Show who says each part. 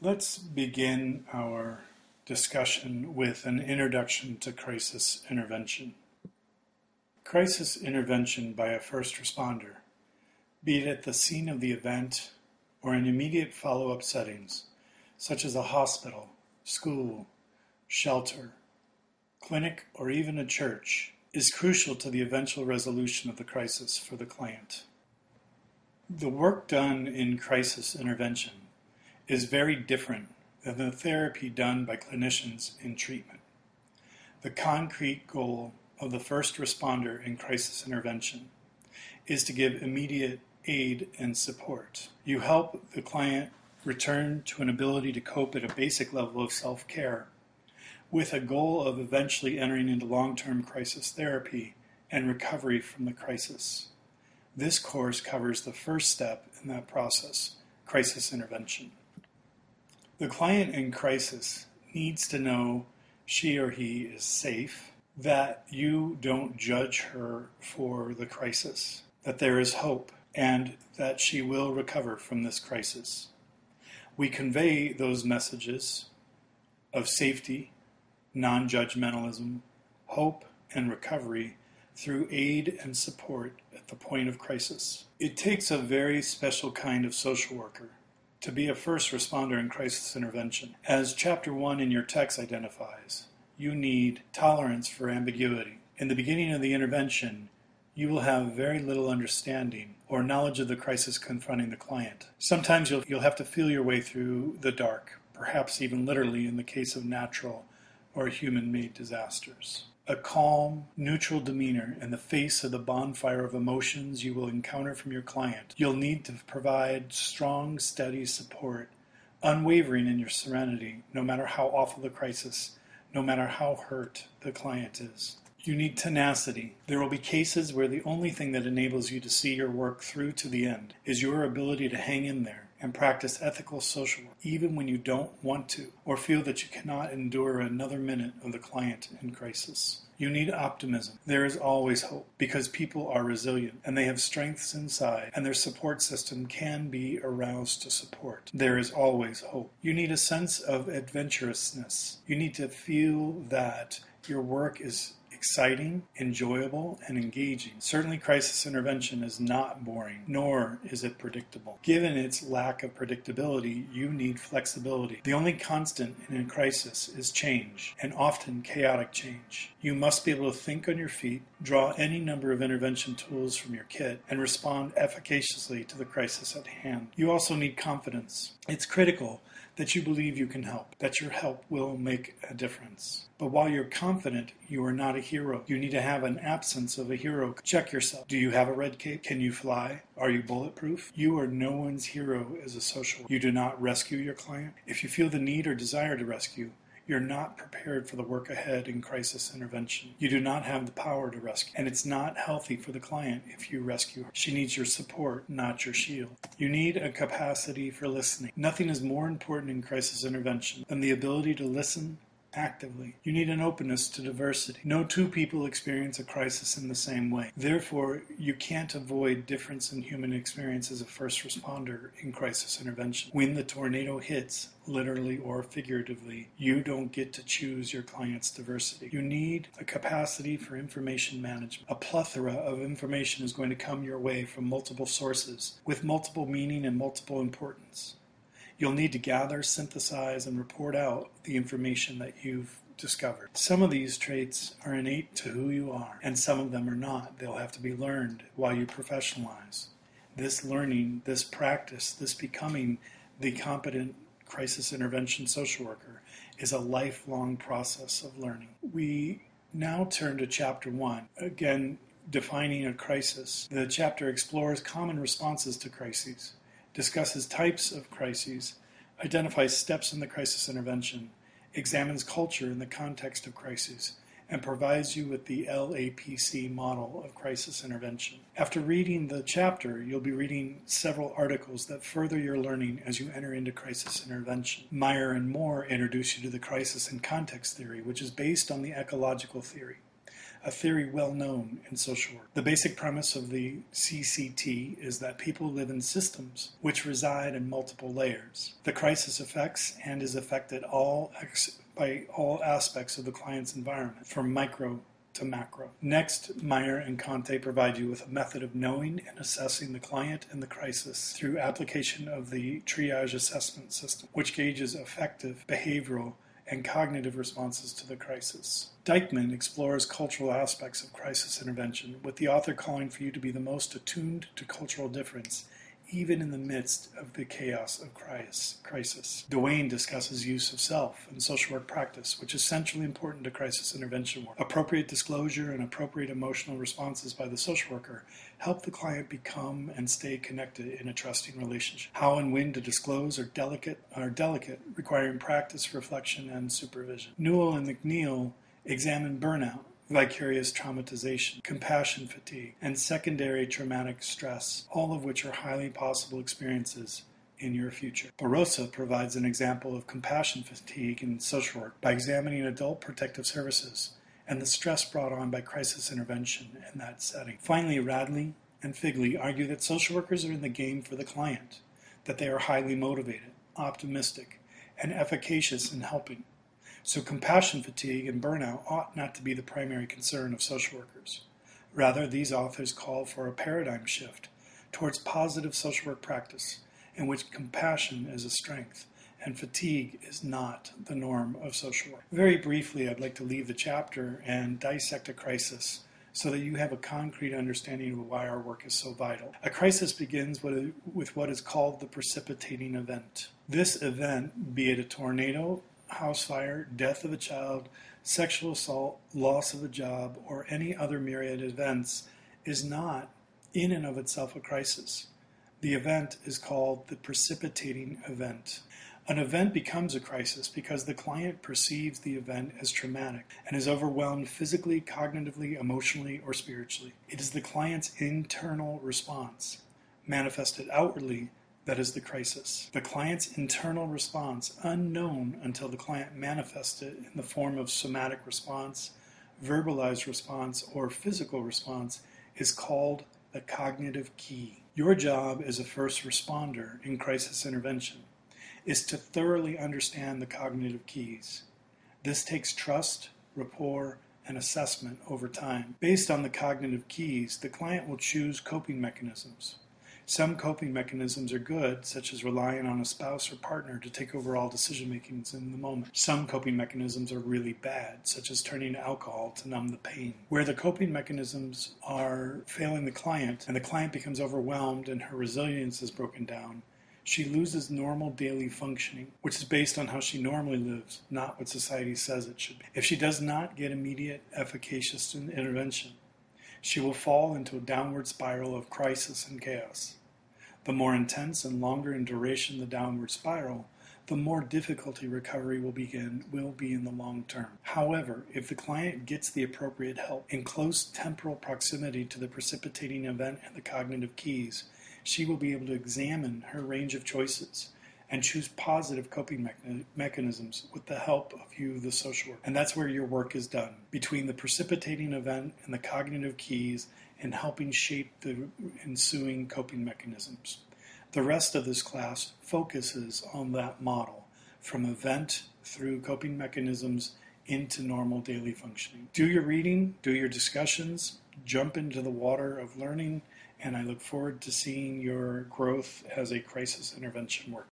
Speaker 1: Let's begin our discussion with an introduction to crisis intervention. Crisis intervention by a first responder, be it at the scene of the event or in immediate follow-up settings, such as a hospital, school, shelter, clinic, or even a church, is crucial to the eventual resolution of the crisis for the client. The work done in crisis intervention is very different than the therapy done by clinicians in treatment. The concrete goal of the first responder in crisis intervention is to give immediate aid and support. You help the client return to an ability to cope at a basic level of self-care, with a goal of eventually entering into long-term crisis therapy and recovery from the crisis. This course covers the first step in that process, crisis intervention. The client in crisis needs to know she or he is safe, that you don't judge her for the crisis, that there is hope, and that she will recover from this crisis. We convey those messages of safety, non-judgmentalism, hope, and recovery through aid and support at the point of crisis. It takes a very special kind of social worker to be a first responder in crisis intervention. As Chapter 1 in your text identifies, you need tolerance for ambiguity. In the beginning of the intervention, you will have very little understanding or knowledge of the crisis confronting the client. Sometimes you'll have to feel your way through the dark, perhaps even literally in the case of natural or human-made disasters. A calm, neutral demeanor in the face of the bonfire of emotions you will encounter from your client. You'll need to provide strong, steady support, unwavering in your serenity, no matter how awful the crisis, no matter how hurt the client is. You need tenacity. There will be cases where the only thing that enables you to see your work through to the end is your ability to hang in there and practice ethical social work, even when you don't want to, or feel that you cannot endure another minute of the client in crisis. You need optimism. There is always hope, because people are resilient, and they have strengths inside, and their support system can be aroused to support. There is always hope. You need a sense of adventurousness. You need to feel that your work is exciting, enjoyable, and engaging. Certainly crisis intervention is not boring, nor is it predictable. Given its lack of predictability, you need flexibility. The only constant in a crisis is change, and often chaotic change. You must be able to think on your feet, draw any number of intervention tools from your kit, and respond efficaciously to the crisis at hand. You also need confidence. It's critical that you believe you can help, that your help will make a difference. But while you're confident, you are not a hero. You need to have an absence of a hero. Check yourself. Do you have a red cape? Can you fly? Are you bulletproof? You are no one's hero as a social worker. You do not rescue your client. If you feel the need or desire to rescue, you're not prepared for the work ahead in crisis intervention. You do not have the power to rescue, and it's not healthy for the client if you rescue her. She needs your support, not your shield. You need a capacity for listening. Nothing is more important in crisis intervention than the ability to listen actively. You need an openness to diversity. No two people experience a crisis in the same way. Therefore, you can't avoid difference in human experience as a first responder in crisis intervention. When the tornado hits, literally or figuratively, you don't get to choose your client's diversity. You need a capacity for information management. A plethora of information is going to come your way from multiple sources, with multiple meaning and multiple importance. You'll need to gather, synthesize, and report out the information that you've discovered. Some of these traits are innate to who you are, and some of them are not. They'll have to be learned while you professionalize. This learning, this practice, this becoming the competent crisis intervention social worker is a lifelong process of learning. We now turn to Chapter 1, again defining a crisis. The chapter explores common responses to crises, discusses types of crises, identifies steps in the crisis intervention, examines culture in the context of crises, and provides you with the LAPC model of crisis intervention. After reading the chapter, you'll be reading several articles that further your learning as you enter into crisis intervention. Meyer and Moore introduce you to the crisis and context theory, which is based on the ecological theory. a theory well known in social work. The basic premise of the CCT is that people live in systems which reside in multiple layers. The crisis affects and is affected by all aspects of the client's environment, from micro to macro. Next, Meyer and Conte provide you with a method of knowing and assessing the client and the crisis through application of the triage assessment system, which gauges affective, behavioral, and cognitive responses to the crisis. Dykman explores cultural aspects of crisis intervention, with the author calling for you to be the most attuned to cultural difference, even in the midst of the chaos of crisis. Duane discusses use of self in social work practice, which is centrally important to crisis intervention work. Appropriate disclosure and appropriate emotional responses by the social worker help the client become and stay connected in a trusting relationship. How and when to disclose are delicate, requiring practice, reflection, and supervision. Newell and McNeil examine burnout, vicarious traumatization, compassion fatigue, and secondary traumatic stress, all of which are highly possible experiences in your future. Barossa provides an example of compassion fatigue in social work by examining adult protective services and the stress brought on by crisis intervention in that setting. Finally, Radley and Figley argue that social workers are in the game for the client, that they are highly motivated, optimistic, and efficacious in helping. So compassion fatigue and burnout ought not to be the primary concern of social workers. Rather, these authors call for a paradigm shift towards positive social work practice in which compassion is a strength and fatigue is not the norm of social work. Very briefly, I'd like to leave the chapter and dissect a crisis so that you have a concrete understanding of why our work is so vital. A crisis begins with what is called the precipitating event. This event, be it a tornado, house fire, death of a child, sexual assault, loss of a job, or any other myriad of events, is not in and of itself a crisis. The event is called the precipitating event. An event becomes a crisis because the client perceives the event as traumatic and is overwhelmed physically, cognitively, emotionally, or spiritually. It is the client's internal response, manifested outwardly, that is the crisis. The client's internal response, unknown until the client manifests it in the form of somatic response, verbalized response, or physical response, is called the cognitive key. Your job as a first responder in crisis intervention is to thoroughly understand the cognitive keys. This takes trust, rapport, and assessment over time. Based on the cognitive keys, the client will choose coping mechanisms. Some coping mechanisms are good, such as relying on a spouse or partner to take over all decision-making in the moment. Some coping mechanisms are really bad, such as turning to alcohol to numb the pain. Where the coping mechanisms are failing the client, and the client becomes overwhelmed and her resilience is broken down, she loses normal daily functioning, which is based on how she normally lives, not what society says it should be. If she does not get immediate, efficacious intervention, she will fall into a downward spiral of crisis and chaos. The more intense and longer in duration the downward spiral, the more difficulty recovery will be in the long term. However, if the client gets the appropriate help in close temporal proximity to the precipitating event and the cognitive keys, she will be able to examine her range of choices and choose positive coping mechanisms with the help of you, the social worker. And that's where your work is done, between the precipitating event and the cognitive keys and helping shape the ensuing coping mechanisms. The rest of this class focuses on that model, from event through coping mechanisms into normal daily functioning. Do your reading, do your discussions, jump into the water of learning, and I look forward to seeing your growth as a crisis intervention worker.